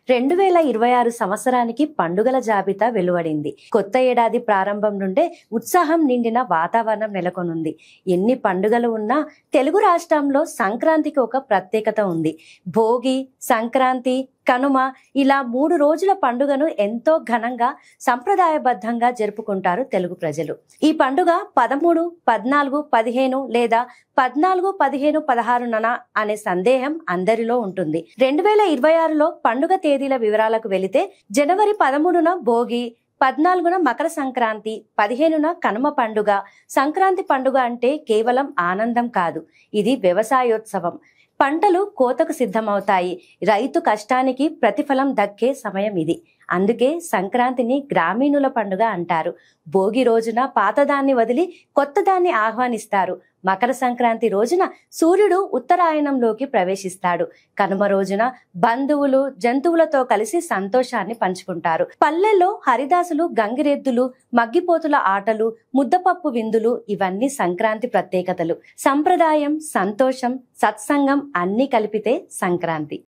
2026 సంవత్సరానికి పండుగల జాబితా వెలువడింది. కొత్త ఏడాది ప్రారంభం నుండే ఉత్సాహం నిండిన వాతావరణం నెలకొనుంది. ఎన్ని పండుగలు ఉన్నా తెలుగు రాష్ట్రంలో సంక్రాంతికి ఒక ప్రత్యేకత ఉంది. భోగి, సంక్రాంతి, కనుమ ఇలా 3 రోజుల పండుగను ఎంతో ఘనంగా సంప్రదాయబద్ధంగా జరుపుకుంటారు తెలుగు ప్రజలు. ఈ పండుగ 13, 14, 15 లేదా 14, 15, 16 అనే సందేహం అందరిలో ఉంటుంది. 2026లో పండుగ తేదీల వివరాలకు వెళితే జనవరి 13న భోగి, 14న మకర సంక్రాంతి, 15న కనుమ పండుగ. సంక్రాంతి పండుగ అంటే కేవలం ఆనందం కాదు, ఇది వ్యవసాయోత్సవం. పంటలు కోతకు సిద్ధమవుతాయి. రైతు కష్టానికి ప్రతిఫలం దక్కే సమయం ఇది. అందుకే సంక్రాంతిని గ్రామీణుల పండుగ అంటారు. భోగి రోజున పాతదాన్ని వదిలి కొత్తదాన్ని ఆహ్వానిస్తారు. మకర సంక్రాంతి రోజున సూర్యుడు ఉత్తరాయణంలోకి ప్రవేశిస్తాడు. కనుమ రోజున బంధువులు, జంతువులతో కలిసి సంతోషాన్ని పంచుకుంటారు. పల్లెల్లో హరిదాసులు, గంగిరెద్దులు, మగ్గిపోతుల ఆటలు, ముద్దపప్పు విందులు ఇవన్నీ సంక్రాంతి ప్రత్యేకతలు. సంప్రదాయం, సంతోషం, సత్సంగం అన్నీ కలిపితే సంక్రాంతి.